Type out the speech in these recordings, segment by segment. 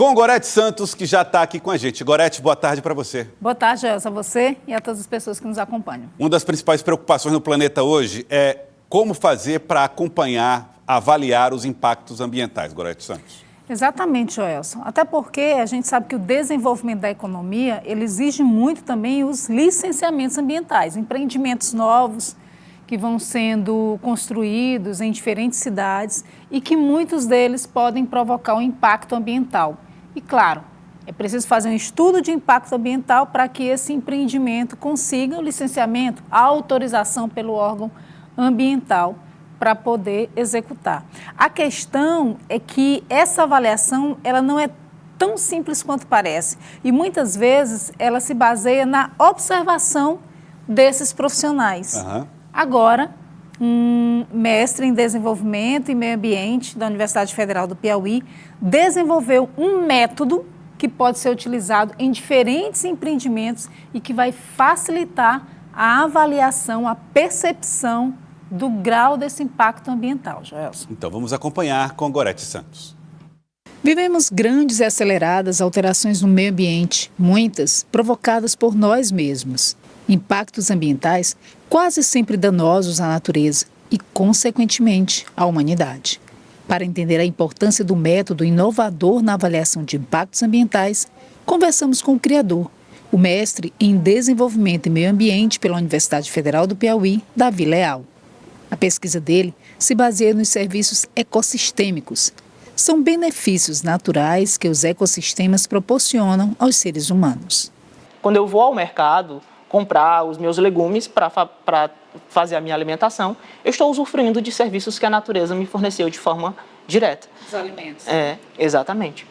com Gorete Santos, que já está aqui com a gente. Gorete, boa tarde para você. Boa tarde, Elza, a você e a todas as pessoas que nos acompanham. Uma das principais preocupações no planeta hoje é como fazer para acompanhar, avaliar os impactos ambientais, Gorete Santos. Exatamente, Joelson. Até porque a gente sabe que o desenvolvimento da economia, ele exige muito também os licenciamentos ambientais, empreendimentos novos que vão sendo construídos em diferentes cidades e que muitos deles podem provocar um impacto ambiental. E claro, é preciso fazer um estudo de impacto ambiental para que esse empreendimento consiga o licenciamento, a autorização pelo órgão ambiental para poder executar. A questão é que essa avaliação ela não é tão simples quanto parece e muitas vezes ela se baseia na observação desses profissionais. Agora, um mestre em desenvolvimento e meio ambiente da Universidade Federal do Piauí desenvolveu um método que pode ser utilizado em diferentes empreendimentos e que vai facilitar a avaliação, a percepção do grau desse impacto ambiental, Joelson. Então vamos acompanhar com Gorete Santos. Vivemos grandes e aceleradas alterações no meio ambiente, muitas provocadas por nós mesmos. Impactos ambientais quase sempre danosos à natureza e, consequentemente, à humanidade. Para entender a importância do método inovador na avaliação de impactos ambientais, conversamos com o criador, o mestre em Desenvolvimento e Meio Ambiente pela Universidade Federal do Piauí, Davi Leal. A pesquisa dele se baseia nos serviços ecossistêmicos. São benefícios naturais que os ecossistemas proporcionam aos seres humanos. Quando eu vou ao mercado comprar os meus legumes para fazer a minha alimentação, eu estou usufruindo de serviços que a natureza me forneceu de forma direta. Os alimentos. Exatamente.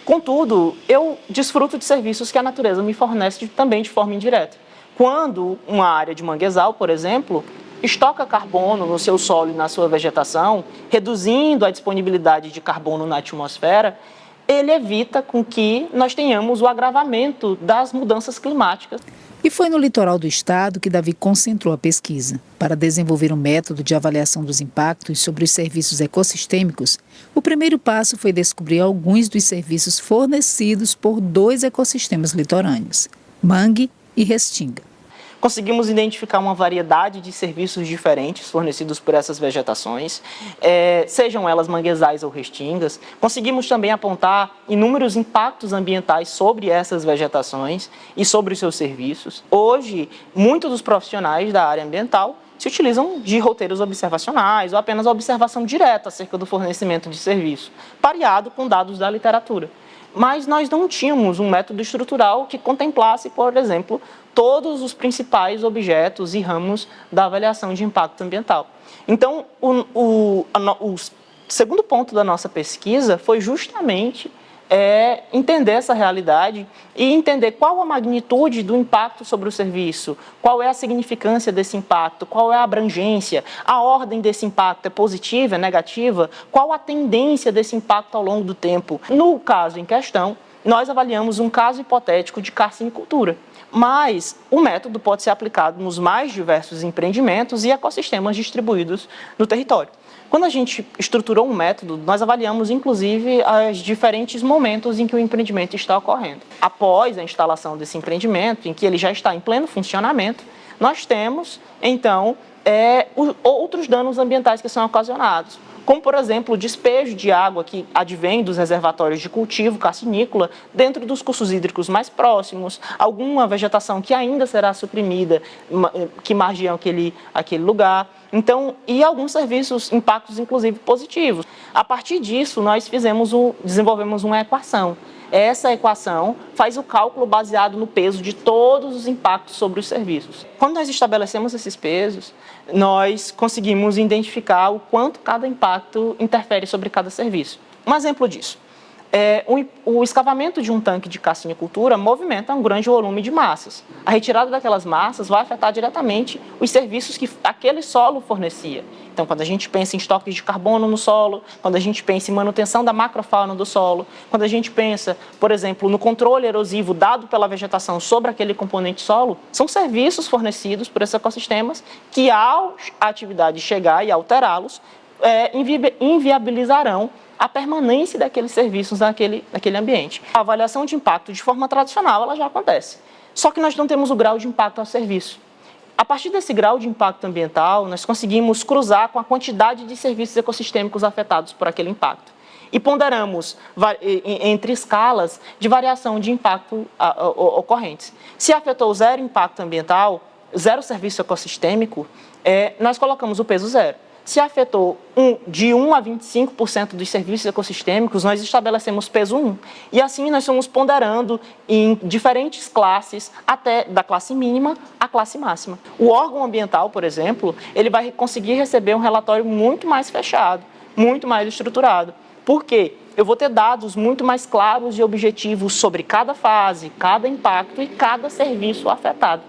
Contudo, eu desfruto de serviços que a natureza me fornece também de forma indireta. Quando uma área de manguezal, por exemplo, estoca carbono no seu solo e na sua vegetação, reduzindo a disponibilidade de carbono na atmosfera, ele evita com que nós tenhamos o agravamento das mudanças climáticas. E foi no litoral do estado que Davi concentrou a pesquisa. Para desenvolver um método de avaliação dos impactos sobre os serviços ecossistêmicos, o primeiro passo foi descobrir alguns dos serviços fornecidos por dois ecossistemas litorâneos, Mangue e Restinga. Conseguimos identificar uma variedade de serviços diferentes fornecidos por essas vegetações, sejam elas manguezais ou restingas. Conseguimos também apontar inúmeros impactos ambientais sobre essas vegetações e sobre os seus serviços. Hoje, muitos dos profissionais da área ambiental se utilizam de roteiros observacionais ou apenas observação direta acerca do fornecimento de serviço, pareado com dados da literatura. Mas nós não tínhamos um método estrutural que contemplasse, por exemplo, todos os principais objetos e ramos da avaliação de impacto ambiental. Então, o segundo ponto da nossa pesquisa foi justamente entender essa realidade e entender qual a magnitude do impacto sobre o serviço, qual é a significância desse impacto, qual é a abrangência, a ordem desse impacto é positiva, é negativa, qual a tendência desse impacto ao longo do tempo. No caso em questão, nós avaliamos um caso hipotético de carcinicultura, mas o método pode ser aplicado nos mais diversos empreendimentos e ecossistemas distribuídos no território. Quando a gente estruturou um método, nós avaliamos, inclusive, os diferentes momentos em que o empreendimento está ocorrendo. Após a instalação desse empreendimento, em que ele já está em pleno funcionamento, nós temos, então, outros danos ambientais que são ocasionados, como, por exemplo, o despejo de água que advém dos reservatórios de cultivo carcinícola dentro dos cursos hídricos mais próximos, alguma vegetação que ainda será suprimida, que margeiam aquele lugar. Então, e alguns serviços, impactos inclusive positivos. A partir disso, nós desenvolvemos uma equação. Essa equação faz o cálculo baseado no peso de todos os impactos sobre os serviços. Quando nós estabelecemos esses pesos, nós conseguimos identificar o quanto cada impacto interfere sobre cada serviço. Um exemplo disso. O escavamento de um tanque de carcinicultura movimenta um grande volume de massas. A retirada daquelas massas vai afetar diretamente os serviços que aquele solo fornecia. Então, quando a gente pensa em estoques de carbono no solo, quando a gente pensa em manutenção da macrofauna do solo, quando a gente pensa, por exemplo, no controle erosivo dado pela vegetação sobre aquele componente solo, são serviços fornecidos por esses ecossistemas que, ao a atividade chegar e alterá-los, inviabilizarão a permanência daqueles serviços naquele ambiente. A avaliação de impacto de forma tradicional ela já acontece, só que nós não temos o grau de impacto ao serviço. A partir desse grau de impacto ambiental, nós conseguimos cruzar com a quantidade de serviços ecossistêmicos afetados por aquele impacto. E ponderamos entre escalas de variação de impacto ocorrentes. Se afetou zero impacto ambiental, zero serviço ecossistêmico, nós colocamos o peso zero. Se afetou de 1 a 25% dos serviços ecossistêmicos, nós estabelecemos peso 1. E assim nós fomos ponderando em diferentes classes, até da classe mínima à classe máxima. O órgão ambiental, por exemplo, ele vai conseguir receber um relatório muito mais fechado, muito mais estruturado. Por quê? Eu vou ter dados muito mais claros e objetivos sobre cada fase, cada impacto e cada serviço afetado.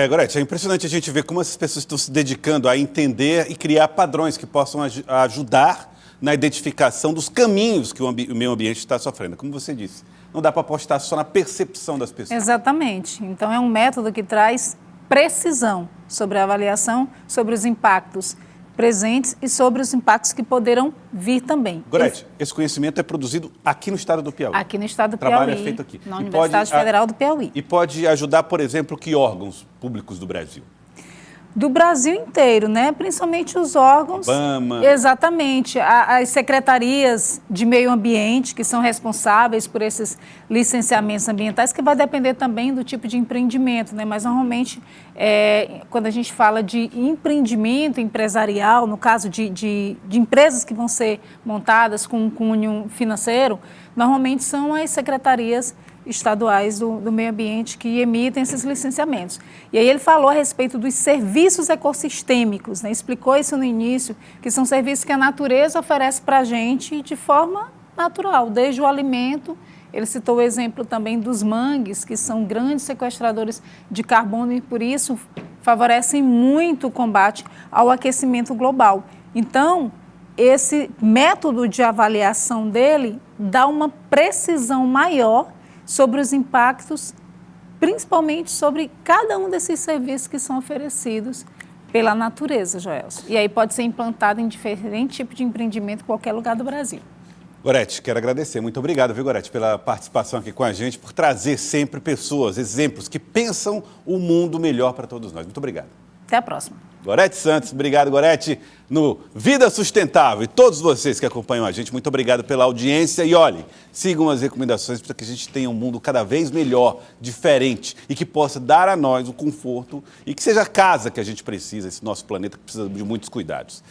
Gorete, é impressionante a gente ver como essas pessoas estão se dedicando a entender e criar padrões que possam ajudar na identificação dos caminhos que o meio ambiente está sofrendo. Como você disse, não dá para apostar só na percepção das pessoas. Exatamente. Então, é um método que traz precisão sobre a avaliação, sobre os impactos presentes e sobre os impactos que poderão vir também. Gorete, esse conhecimento é produzido aqui no estado do Piauí. Aqui no estado do Piauí. O trabalho Piauí, é feito aqui. Na Universidade Federal do Piauí. E pode ajudar, por exemplo, que órgãos públicos do Brasil? Do Brasil inteiro, né? Principalmente os órgãos. IBAMA. Exatamente. As secretarias de meio ambiente que são responsáveis por esses licenciamentos ambientais, que vai depender também do tipo de empreendimento, né? Mas normalmente, quando a gente fala de empreendimento empresarial, no caso de empresas que vão ser montadas com um cunho financeiro, normalmente são as secretarias estaduais do meio ambiente que emitem esses licenciamentos. E aí ele falou a respeito dos serviços ecossistêmicos, né? Explicou isso no início, que são serviços que a natureza oferece para a gente de forma natural, desde o alimento. Ele citou o exemplo também dos mangues, que são grandes sequestradores de carbono e, por isso, favorecem muito o combate ao aquecimento global. Então, esse método de avaliação dele dá uma precisão maior sobre os impactos, principalmente sobre cada um desses serviços que são oferecidos pela natureza, Joelson. E aí pode ser implantado em diferente tipo de empreendimento em qualquer lugar do Brasil. Gorete, quero agradecer. Muito obrigado, viu, Gorete, pela participação aqui com a gente, por trazer sempre pessoas, exemplos que pensam o mundo melhor para todos nós. Muito obrigado. Até a próxima. Gorete Santos, obrigado, Gorete, no Vida Sustentável. E todos vocês que acompanham a gente, muito obrigado pela audiência. E olhem, sigam as recomendações para que a gente tenha um mundo cada vez melhor, diferente e que possa dar a nós o conforto e que seja a casa que a gente precisa, esse nosso planeta que precisa de muitos cuidados.